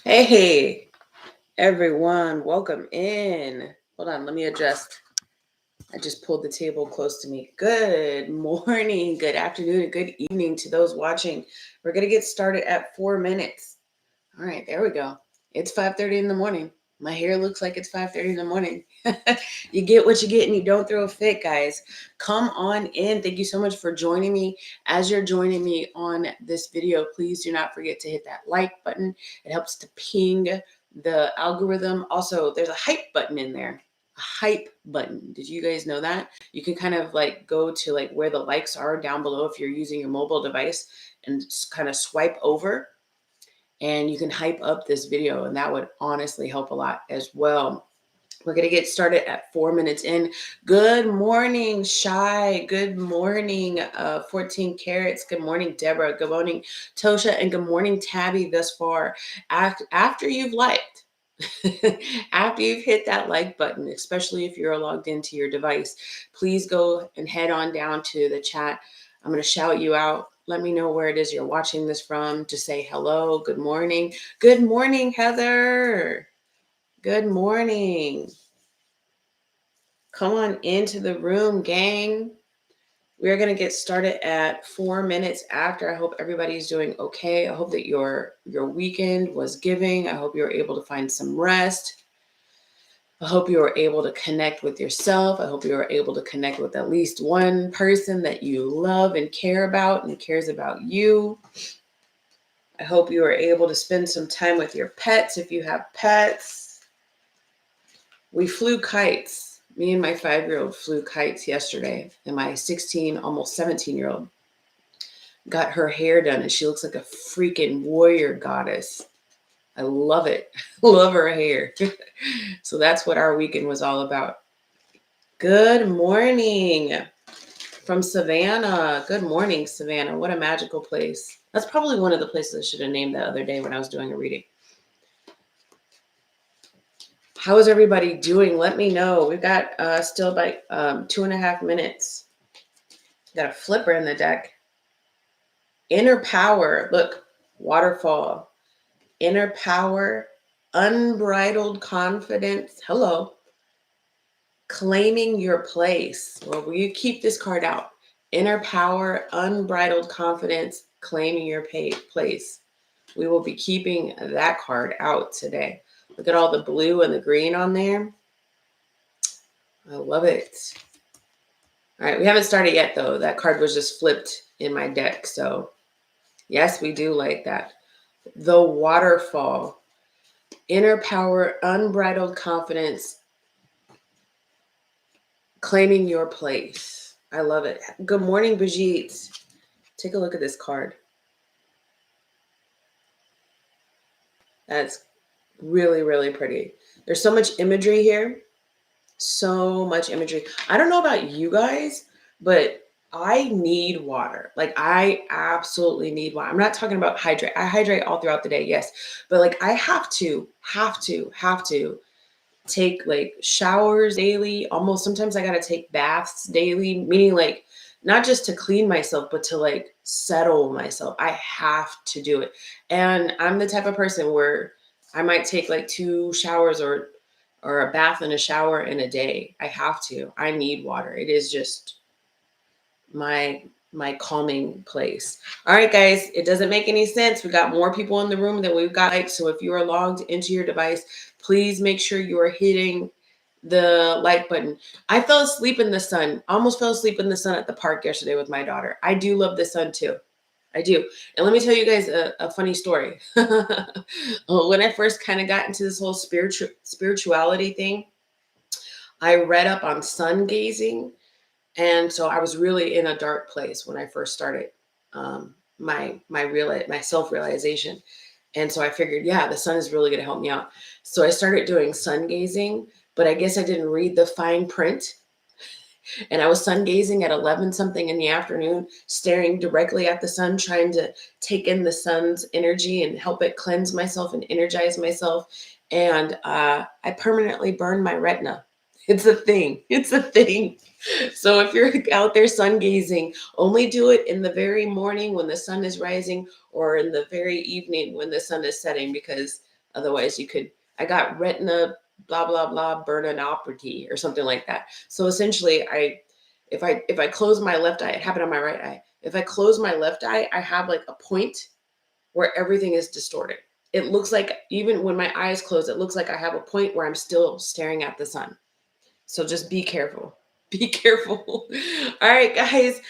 Hey, everyone, welcome in. Hold on, let me adjust. I just pulled the table close to me. Good morning, good afternoon, and good evening to those watching. We're going to get started at 4 minutes. All right, there we go. It's 5:30 in the morning. My hair looks like it's 5:30 in the morning. You get what you get and you don't throw a fit, guys. Come on in. Thank you so much for joining me. As you're joining me on this video, please do not forget to hit that like button. It helps to ping the algorithm. Also, there's a hype button in there. A hype button. Did you guys know that? You can kind of like go to like where the likes are down below if you're using your mobile device and kind of swipe over and you can hype up this video, and that would honestly help a lot as well. We're going to get started at 4 minutes in. Good morning, Shy. Good morning, 14 Carrots. Good morning, Deborah. Good morning, Tosha. And good morning, Tabby, thus far. After you've liked, after you've hit that like button, especially if you're logged into your device, please go and head on down to the chat. I'm going to shout you out. Let me know where it is you're watching this from to say hello. Good morning. Good morning, Heather. Good morning. Come on into the room, gang. We're going to get started at 4 minutes after. I hope everybody's doing okay. I hope that your weekend was giving. I hope you were able to find some rest. I hope you were able to connect with yourself. I hope you were able to connect with at least one person that you love and care about and cares about you. I hope you were able to spend some time with your pets if you have pets. We flew kites. Me and my 5-year-old flew kites yesterday, and my 16, almost 17-year-old got her hair done, and she looks like a freaking warrior goddess. I love it. Love her hair. So that's what our weekend was all about. Good morning from Savannah. Good morning, Savannah. What a magical place. That's probably one of the places I should have named the other day when I was doing a reading. How is everybody doing? Let me know. We've got still about 2.5 minutes. Got a flipper in the deck. Inner power. Look, waterfall. Inner power. Unbridled confidence. Hello. Claiming your place. Well, you keep this card out. Inner power, unbridled confidence, claiming your place. We will be keeping that card out today. Look at all the blue and the green on there. I love it. All right, we haven't started yet, though. That card was just flipped in my deck. So, yes, we do like that. The waterfall. Inner power, unbridled confidence, claiming your place. I love it. Good morning, Brigitte. Take a look at this card. That's really, really pretty. There's so much imagery here. So much imagery. I don't know about you guys, but I need water. Like, I absolutely need water. I'm not talking about hydrate. I hydrate all throughout the day, yes. But like, I have to take like showers daily. Almost sometimes I got to take baths daily, meaning like not just to clean myself, but to like settle myself. I have to do it. And I'm the type of person where I might take like 2 showers or a bath and a shower in a day. I have to. I need water. It is just my calming place. All right, guys, it doesn't make any sense. We got more people in the room than we've got likes. So if you are logged into your device, please make sure you are hitting the like button. I fell asleep in the sun. Almost fell asleep in the sun at the park yesterday with my daughter. I do love the sun too. I do. And let me tell you guys a funny story. When I first kind of got into this whole spirituality thing, I read up on sun gazing. And so I was really in a dark place when I first started my self-realization. And so I figured, yeah, the sun is really going to help me out. So I started doing sun gazing, but I guess I didn't read the fine print. And I was sun gazing at 11 something in the afternoon, staring directly at the sun, trying to take in the sun's energy and help it cleanse myself and energize myself. And I permanently burned my retina. It's a thing. It's a thing. So if you're out there sun gazing, only do it in the very morning when the sun is rising or in the very evening when the sun is setting, because Otherwise, I got retina, blah, blah, blah, burninopathy or something like that. So essentially, if I close my left eye, it happened on my right eye. If I close my left eye, I have like a point where everything is distorted. It looks like even when my eyes close, it looks like I have a point where I'm still staring at the sun. So just be careful. Be careful. All right, guys.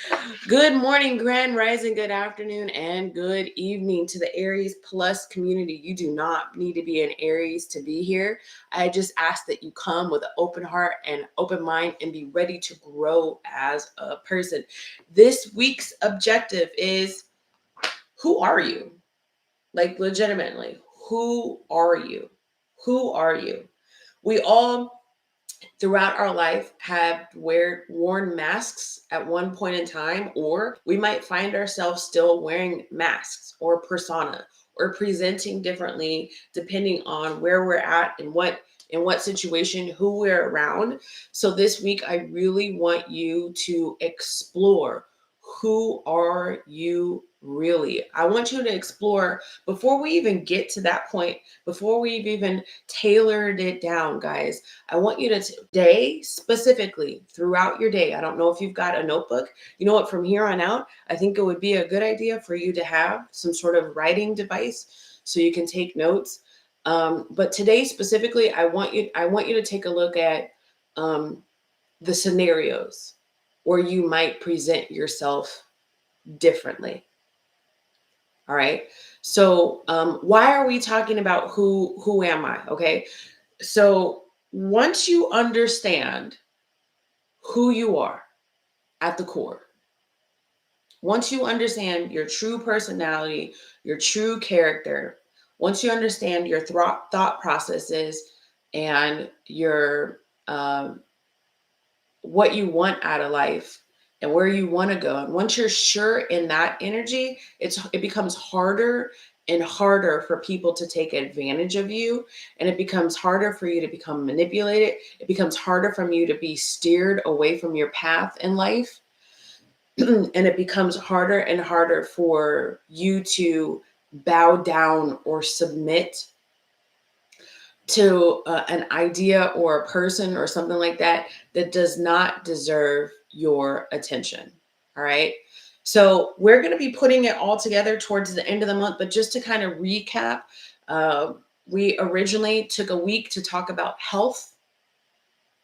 Good morning, grand rising, good afternoon, and good evening to the Aries Plus community. You do not need to be an Aries to be here. I just ask that you come with an open heart and open mind and be ready to grow as a person. This week's objective is, who are you? Like, legitimately, who are you? Who are you? We all, throughout our life, have worn masks at one point in time, or we might find ourselves still wearing masks or persona or presenting differently depending on where we're at and in what situation, who we're around. So this week, I really want you to explore, who are you really? I want you to explore before we even get to that point, before we've even tailored it down, guys. I want you to today, specifically throughout your day. I don't know if you've got a notebook. You know what? From here on out, I think it would be a good idea for you to have some sort of writing device so you can take notes. But today, specifically, I want you to take a look at the scenarios where you might present yourself differently. All right. So why are we talking about who am I? Okay. So once you understand who you are at the core, once you understand your true personality, your true character, once you understand your thought processes and your what you want out of life and where you want to go, and once you're sure in that energy, it becomes harder and harder for people to take advantage of you, and it becomes harder for you to become manipulated. It becomes harder for you to be steered away from your path in life. And it becomes harder and harder for you to bow down or submit to an idea or a person or something like that does not deserve your attention. All right. So we're going to be putting it all together towards the end of the month. But just to kind of recap, we originally took a week to talk about health.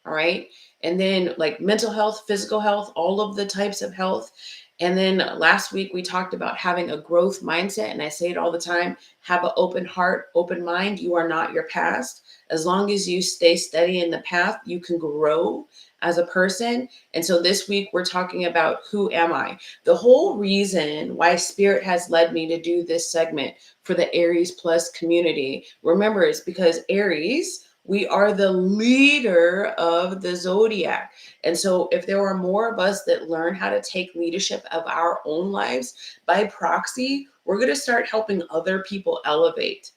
All right. And then like mental health, physical health, all of the types of health. And then last week we talked about having a growth mindset. And I say it all the time, have an open heart, open mind. You are not your past. As long as you stay steady in the path, you can grow as a person. And so this week we're talking about, who am I? The whole reason why Spirit has led me to do this segment for the Aries Plus community, remember, is because Aries, we are the leader of the zodiac. And so if there are more of us that learn how to take leadership of our own lives, by proxy, we're going to start helping other people elevate.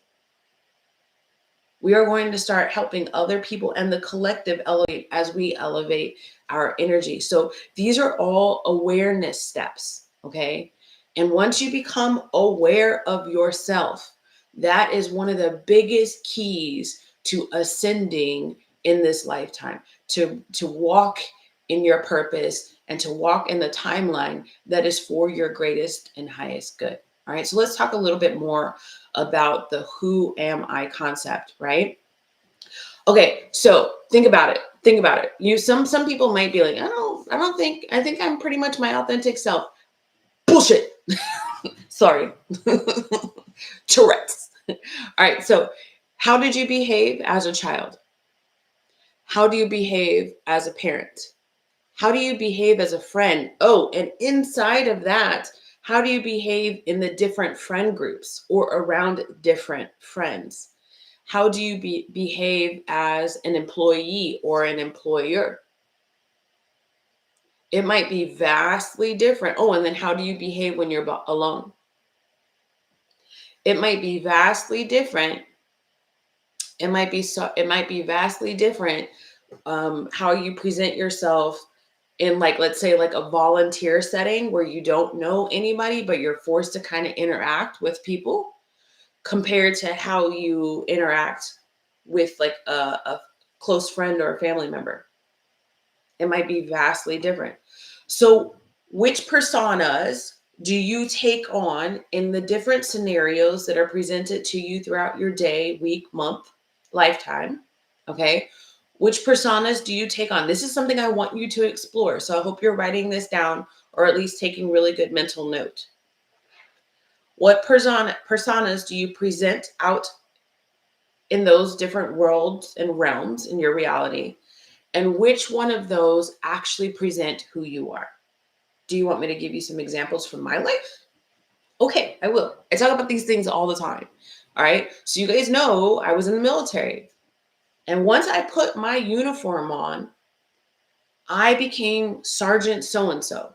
We are going to start helping other people and the collective elevate as we elevate our energy. So these are all awareness steps, okay? And once you become aware of yourself, that is one of the biggest keys to ascending in this lifetime, to walk in your purpose and to walk in the timeline that is for your greatest and highest good. All right, so let's talk a little bit more about the who am I concept, right? Okay, so think about it. Think about it. Some people might be like, I think I'm pretty much my authentic self. Bullshit. Sorry. Tourette's. All right, so how did you behave as a child? How do you behave as a parent? How do you behave as a friend? Oh, and inside of that, how do you behave in the different friend groups or around different friends? How do you behave as an employee or an employer? It might be vastly different. Oh, and then how do you behave when you're alone? It might be vastly different. It might be vastly different how you present yourself in, like, let's say like a volunteer setting where you don't know anybody, but you're forced to kind of interact with people. compared to how you interact with like a close friend or a family member. It might be vastly different. So, which personas do you take on in the different scenarios that are presented to you throughout your day, week, month, lifetime? Okay. Which personas do you take on? This is something I want you to explore. So, I hope you're writing this down or at least taking really good mental note. What personas do you present out in those different worlds and realms in your reality? And which one of those actually present who you are? Do you want me to give you some examples from my life? Okay, I will. I talk about these things all the time. All right. So you guys know I was in the military. And once I put my uniform on, I became Sergeant so and so.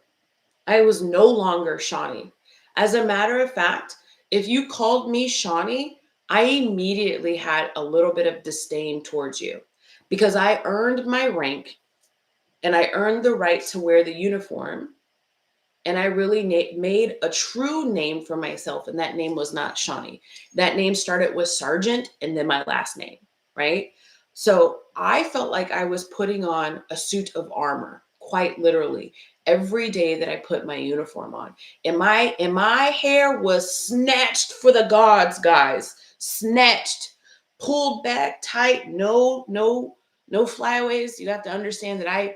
I was no longer Shawnee. As a matter of fact, if you called me Shawnee, I immediately had a little bit of disdain towards you because I earned my rank and I earned the right to wear the uniform. And I really made a true name for myself. And that name was not Shawnee. That name started with Sergeant and then my last name, right? So I felt like I was putting on a suit of armor, quite literally, every day that I put my uniform on. And my hair was snatched for the gods, guys. Snatched, pulled back tight, no flyaways. You have to understand that I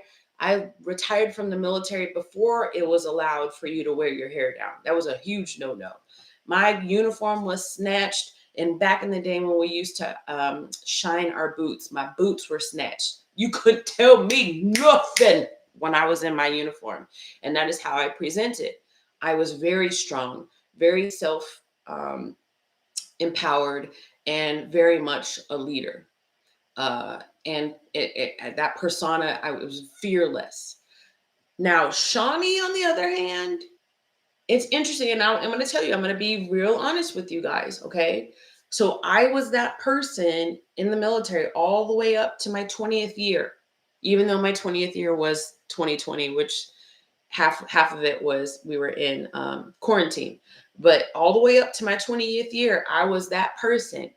retired from the military before it was allowed for you to wear your hair down. That was a huge no-no. My uniform was snatched. And back in the day when we used to shine our boots, my boots were snatched. You couldn't tell me nothing when I was in my uniform. And that is how I presented. I was very strong, very self-empowered, and very much a leader. And that persona, I was fearless. Now, Shawnee, on the other hand, it's interesting. And I'm going to tell you, I'm going to be real honest with you guys. Okay. So I was that person in the military all the way up to my 20th year, even though my 20th year was 2020, which half of it was we were in quarantine. But all the way up to my 20th year, I was that person.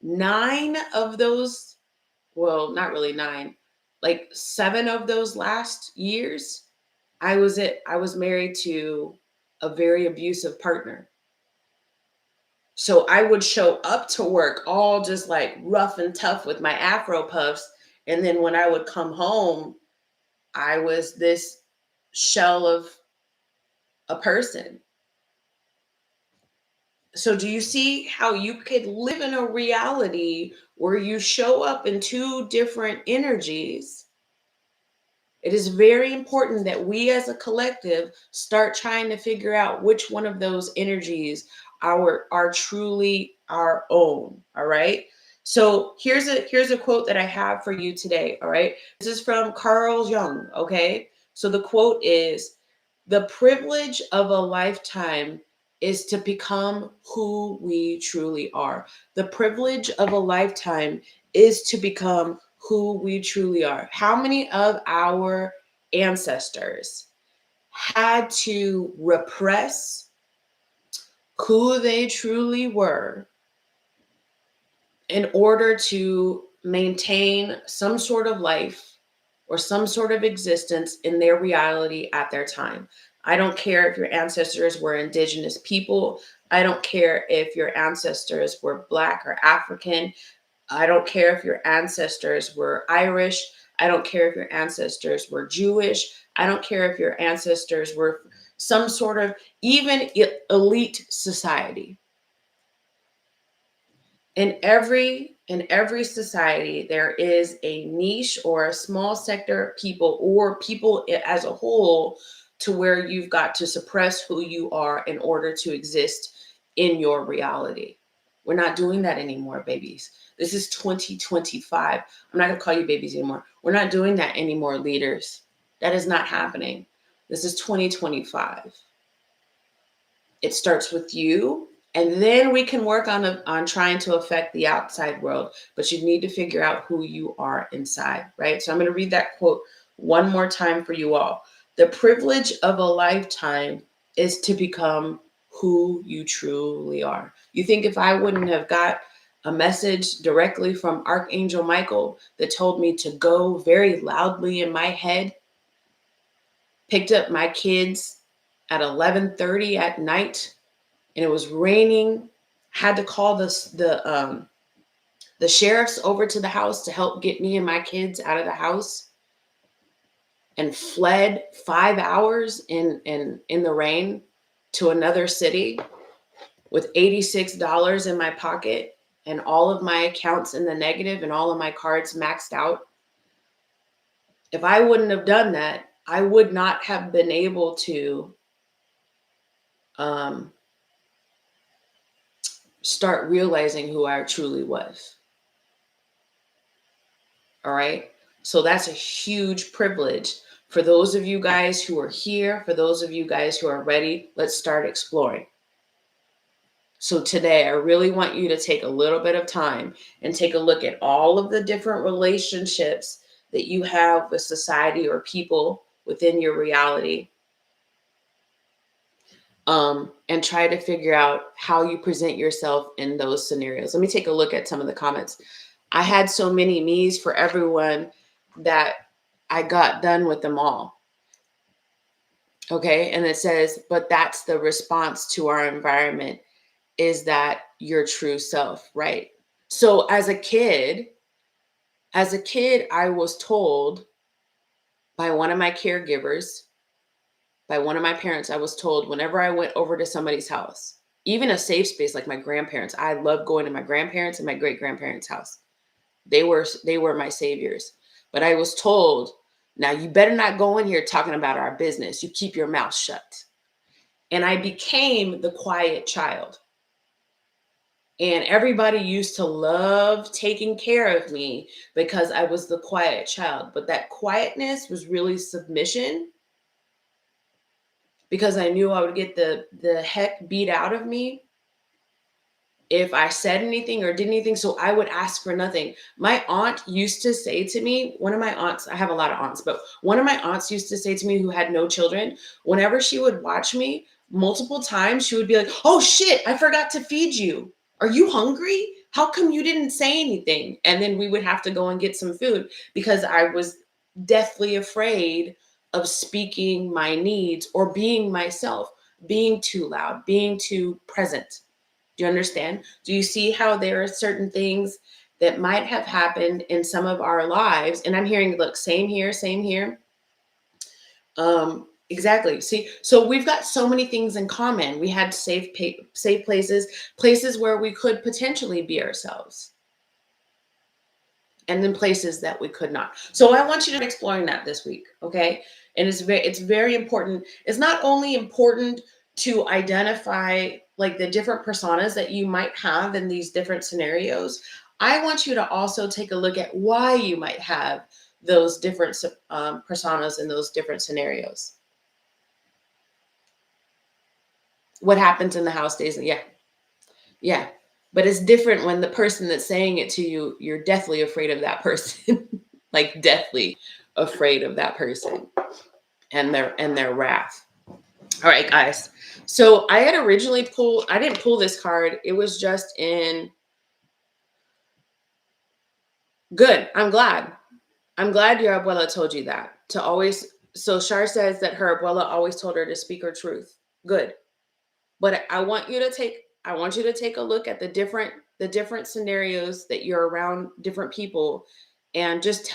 9 of those, well, not really 9, like 7 of those last years, I was married to a very abusive partner. So I would show up to work all just like rough and tough with my Afro puffs. And then when I would come home, I was this shell of a person. So do you see how you could live in a reality where you show up in 2 different energies? It is very important that we as a collective start trying to figure out which one of those energies are truly our own. All right. So here's a quote that I have for you today. All right. This is from Carl Jung. Okay. So the quote is, the privilege of a lifetime is to become who we truly are. The privilege of a lifetime is to become who we truly are. How many of our ancestors had to repress who they truly were in order to maintain some sort of life or some sort of existence in their reality at their time? I don't care if your ancestors were indigenous people. I don't care if your ancestors were Black or African. I don't care if your ancestors were Irish. I don't care if your ancestors were Jewish. I don't care if your ancestors were some sort of even elite society. In every society, there is a niche or a small sector of people or people as a whole to where you've got to suppress who you are in order to exist in your reality. We're not doing that anymore, babies. This is 2025. I'm not going to call you babies anymore. We're not doing that anymore, leaders. That is not happening. This is 2025. It starts with you, and then we can work on trying to affect the outside world, but you need to figure out who you are inside, right? So I'm going to read that quote one more time for you all. The privilege of a lifetime is to become who you truly are. You think if I wouldn't have got a message directly from Archangel Michael that told me to go very loudly in my head, picked up my kids at 11:30 at night, and it was raining, had to call the sheriffs over to the house to help get me and my kids out of the house, and fled 5 hours in the rain to another city with $86 in my pocket and all of my accounts in the negative and all of my cards maxed out. If I wouldn't have done that, I would not have been able to start realizing who I truly was. All right. So that's a huge privilege for those of you guys who are here, for those of you guys who are ready. Let's start exploring. So today, I really want you to take a little bit of time and take a look at all of the different relationships that you have with society or people within your reality. And try to figure out how you present yourself in those scenarios. Let me take a look at some of the comments. I had so many me's for everyone that I got done with them all. Okay. And it says, but that's the response to our environment, is that your true self, right? So as a kid, I was told by one of my caregivers, by one of my parents, I was told whenever I went over to somebody's house, even a safe space like my grandparents, I loved going to my grandparents and my great-grandparents' house. They were my saviors. But I was told, now you better not go in here talking about our business. You keep your mouth shut. And I became the quiet child. And everybody used to love taking care of me because I was the quiet child. But that quietness was really submission, because I knew I would get the heck beat out of me if I said anything or did anything. So I would ask for nothing. My aunt used to say to me, one of my aunts, I have a lot of aunts, but one of my aunts used to say to me, who had no children, whenever she would watch me multiple times, she would be like, oh shit, I forgot to feed you. Are you hungry? How come you didn't say anything? And then we would have to go and get some food, because I was deathly afraid of speaking my needs or being myself, being too loud, being too present. Do you understand? Do you see how there are certain things that might have happened in some of our lives? And I'm hearing, look, same here, same here. Exactly. See, so we've got so many things in common. We had safe places where we could potentially be ourselves, and then places that we could not. So I want you to be exploring that this week, okay? And it's very important. It's not only important to identify like the different personas that you might have in these different scenarios. I want you to also take a look at why you might have those different personas in those different scenarios. What happens in the house stays in, yeah. But it's different when the person that's saying it to you, you're deathly afraid of that person, like deathly afraid of that person and their wrath. All right, guys. So I had originally I didn't pull this card. It was just in. Good. I'm glad. Your abuela told you that to always. So Shar says that her abuela always told her to speak her truth. Good. But I want you to take a look at the different scenarios that you're around different people, and just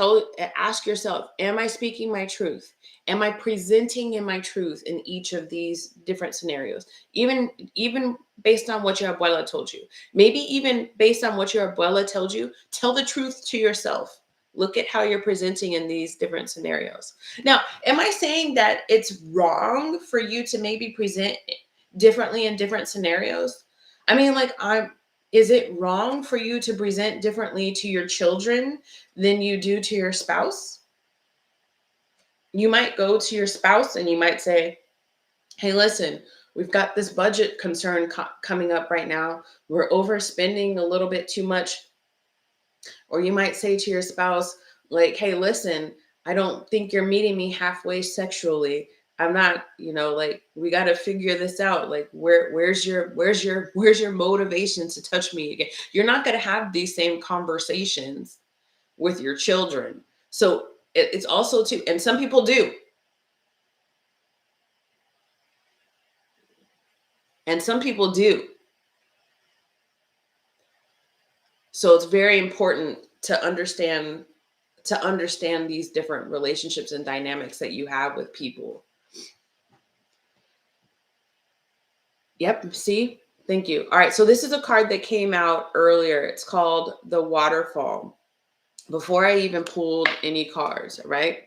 ask yourself, am I speaking my truth? Am I presenting in my truth in each of these different scenarios? Even based on what your abuela told you. Maybe even based on what your abuela told you, tell the truth to yourself. Look at how you're presenting in these different scenarios. Now, am I saying that it's wrong for you to maybe present differently in different scenarios? I mean, like, is it wrong for you to present differently to your children than you do to your spouse? You might go to your spouse and you might say, hey, listen, we've got this budget concern coming up right now. We're overspending a little bit too much. Or you might say to your spouse, like, hey, listen, I don't think you're meeting me halfway sexually. I'm not, like, we got to figure this out. Like, where's your motivation to touch me again? You're not going to have these same conversations with your children. So it's also too, and some people do, and some people do. So it's very important to understand these different relationships and dynamics that you have with people. Yep, see? Thank you. All right, so this is a card that came out earlier. It's called the Waterfall. Before I even pulled any cards, right?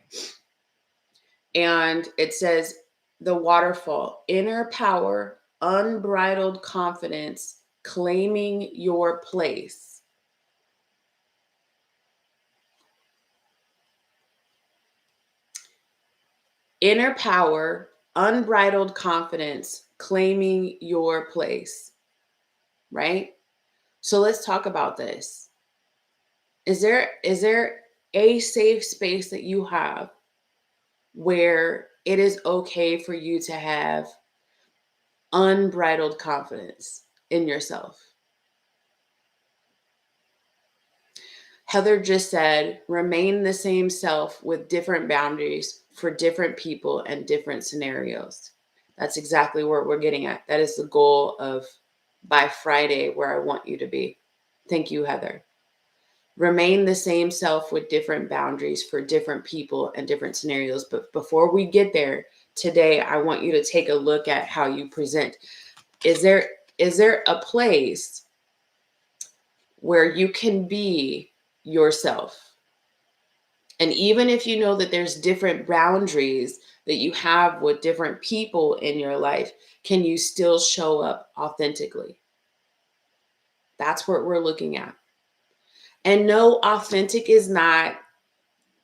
And it says the Waterfall, inner power, unbridled confidence, claiming your place. Inner power, unbridled confidence, claiming your place, right? So let's talk about this. Is there a safe space that you have where it is okay for you to have unbridled confidence in yourself? Heather just said, remain the same self with different boundaries for different people and different scenarios. That's exactly where we're getting at. That is the goal of by Friday where I want you to be. Thank you, Heather. Remain the same self with different boundaries for different people and different scenarios. But before we get there today, I want you to take a look at how you present. Is there a place where you can be yourself? And even if you know that there's different boundaries that you have with different people in your life, can you still show up authentically? That's what we're looking at. And no, authentic is not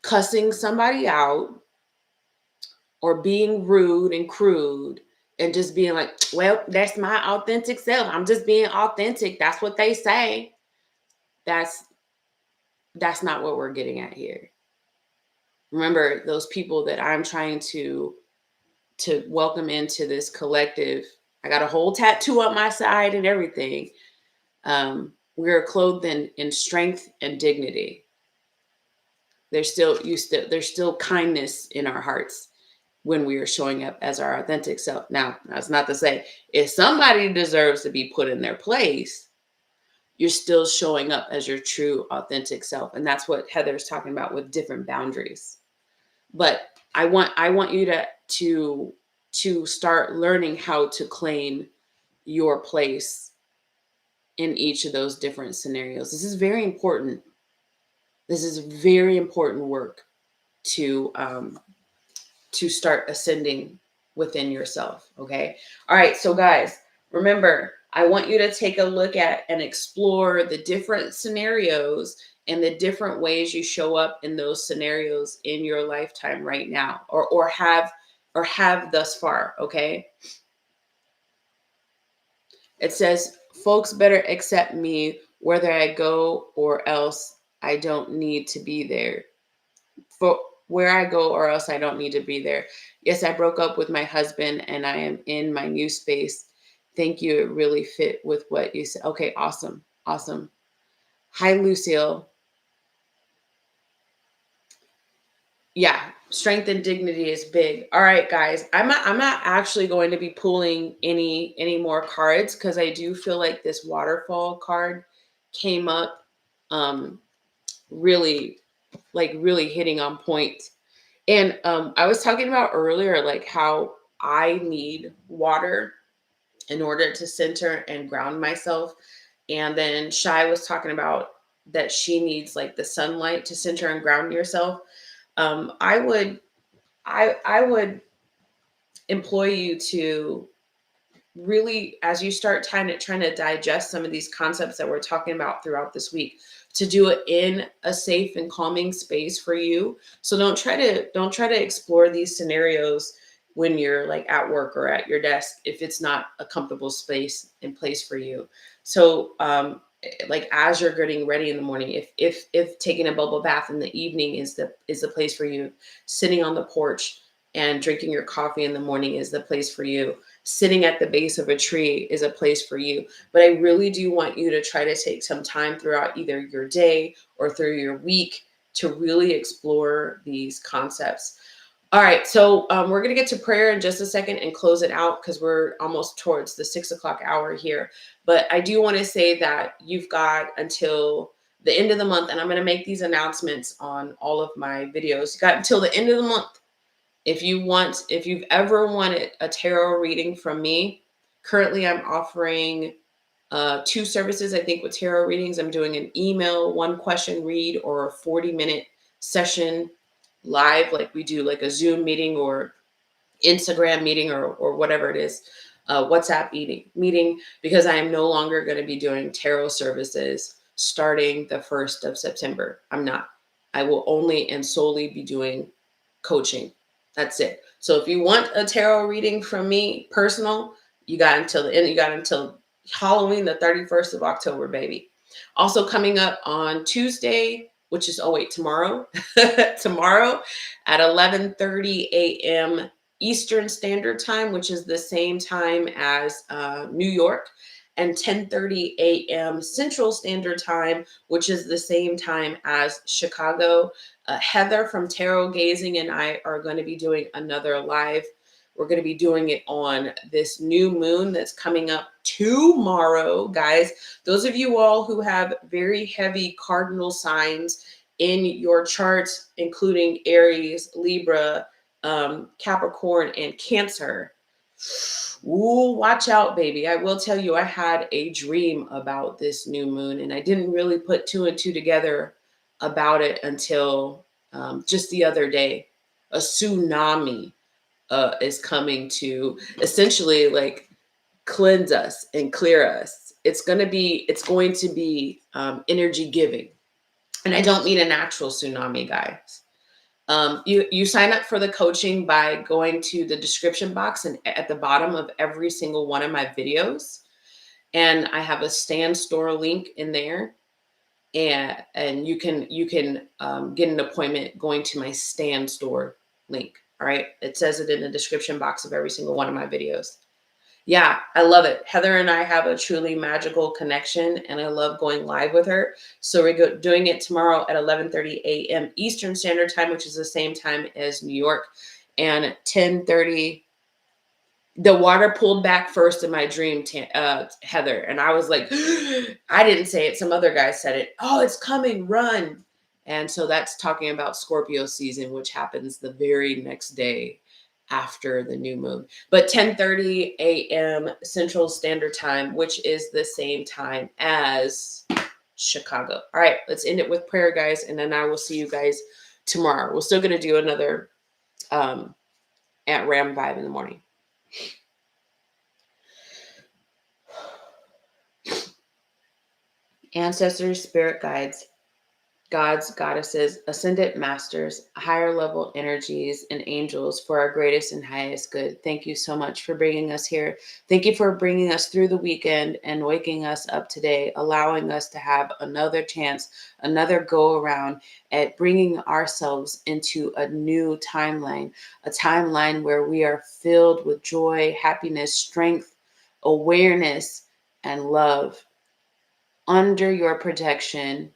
cussing somebody out or being rude and crude and just being like, well, that's my authentic self. I'm just being authentic. That's what they say. That's not what we're getting at here. Remember, those people that I'm trying to welcome into this collective, I got a whole tattoo on my side and everything. We're clothed in strength and dignity. There's still kindness in our hearts when we are showing up as our authentic self. Now, that's not to say if somebody deserves to be put in their place, you're still showing up as your true authentic self. And that's what Heather's talking about with different boundaries. But I want you to start learning how to claim your place in each of those different scenarios. This is very important. This is very important work to start ascending within yourself. Okay. All right. So guys, remember, I want you to take a look at and explore the different scenarios and the different ways you show up in those scenarios in your lifetime right now, or have thus far. Okay. It says, folks better accept me whether I go or else I don't need to be there. For where I go or else I don't need to be there. Yes, I broke up with my husband and I am in my new space. Thank you. It really fit with what you said. Okay, awesome. Awesome. Hi, Lucille. Yeah, strength and dignity is big. All right, guys. I'm not actually going to be pulling any more cards because I do feel like this waterfall card came up really hitting on point. And I was talking about earlier, like how I need water in order to center and ground myself. And then Shai was talking about that she needs like the sunlight to center and ground yourself. I would employ you to really, as you start trying to digest some of these concepts that we're talking about throughout this week, to do it in a safe and calming space for you. So don't try to explore these scenarios when you're like at work or at your desk if it's not a comfortable space and place for you. So like as you're getting ready in the morning, if taking a bubble bath in the evening is the place for you, sitting on the porch, and drinking your coffee in the morning is the place for you. Sitting at the base of a tree is a place for you. But I really do want you to try to take some time throughout either your day or through your week to really explore these concepts. All right, so we're going to get to prayer in just a second and close it out because we're almost towards the 6 o'clock hour here. But I do want to say that you've got until the end of the month, and I'm going to make these announcements on all of my videos. You got until the end of the month. If you've ever wanted a tarot reading from me, currently I'm offering 2 services, I think, with tarot readings. I'm doing an email, 1-question read, or a 40-minute session live, like we do like a Zoom meeting or Instagram meeting or whatever it is, WhatsApp meeting, because I am no longer going to be doing tarot services starting the 1st of September. I'm not. I will only and solely be doing coaching. That's it. So if you want a tarot reading from me, personal, you got until the end. You got until Halloween, the 31st of October, baby. Also coming up on Tuesday, which is, tomorrow, tomorrow at 11:30 a.m. Eastern Standard Time, which is the same time as New York, and 10:30 a.m. Central Standard Time, which is the same time as Chicago. Heather from Tarot Gazing and I are going to be doing another live. We're going to be doing it on this new moon that's coming up tomorrow, guys. Those of you all who have very heavy cardinal signs in your charts, including Aries, Libra, Capricorn, and Cancer, ooh, watch out, baby. I will tell you, I had a dream about this new moon, and I didn't really put 2 and 2 together about it until just the other day. A tsunami is coming to essentially like cleanse us and clear us. It's going to be energy giving. And I don't mean an actual tsunami, guys. You sign up for the coaching by going to the description box and at the bottom of every single one of my videos. And I have a Stand Store link in there. And you can get an appointment going to my Stand Store link. All right. It says it in the description box of every single one of my videos. Yeah, I love it. Heather and I have a truly magical connection, and I love going live with her. So we're doing it tomorrow at 11:30 a.m. Eastern Standard Time, which is the same time as New York, and 10:30. The water pulled back first in my dream, Heather, and I was like, I didn't say it. Some other guy said it. Oh, it's coming, run. And so that's talking about Scorpio season, which happens the very next day after the new moon. But 10:30 a.m. Central Standard Time, which is the same time as Chicago. All right, let's end it with prayer, guys, and then I will see you guys tomorrow. We're still going to do another at Ram Vibe in the morning. Ancestors, spirit guides, gods, goddesses, ascended masters, higher level energies, and angels for our greatest and highest good. Thank you so much for bringing us here. Thank you for bringing us through the weekend and waking us up today, allowing us to have another chance, another go around at bringing ourselves into a new timeline, a timeline where we are filled with joy, happiness, strength, awareness, and love. Under your protection,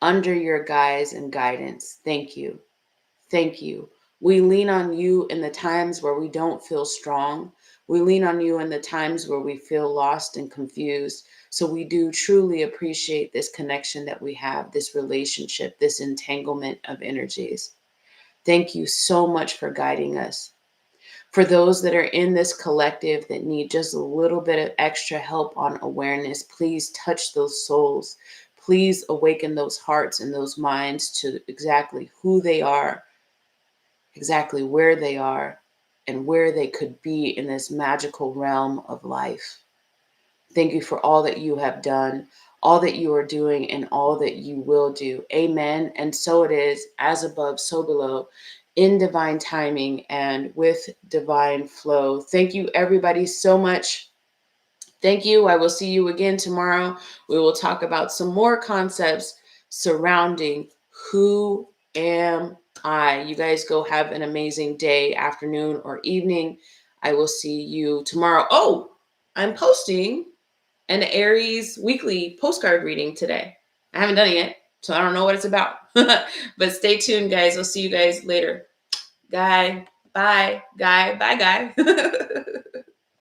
under your guise and guidance. Thank you. Thank you. We lean on you in the times where we don't feel strong. We lean on you in the times where we feel lost and confused. So we do truly appreciate this connection that we have, this relationship, this entanglement of energies. Thank you so much for guiding us. For those that are in this collective that need just a little bit of extra help on awareness, please touch those souls. Please awaken those hearts and those minds to exactly who they are, exactly where they are, and where they could be in this magical realm of life. Thank you for all that you have done, all that you are doing, and all that you will do. Amen. And so it is, as above, so below, in divine timing and with divine flow. Thank you, everybody, so much. Thank you. I will see you again tomorrow. We will talk about some more concepts surrounding who am You guys go have an amazing day, afternoon, or evening. I will see you tomorrow. Oh, I'm posting an Aries weekly postcard reading today. I haven't done it yet, so I don't know what it's about. But stay tuned, guys. I'll see you guys later. Guy, bye. Guy, bye, guy.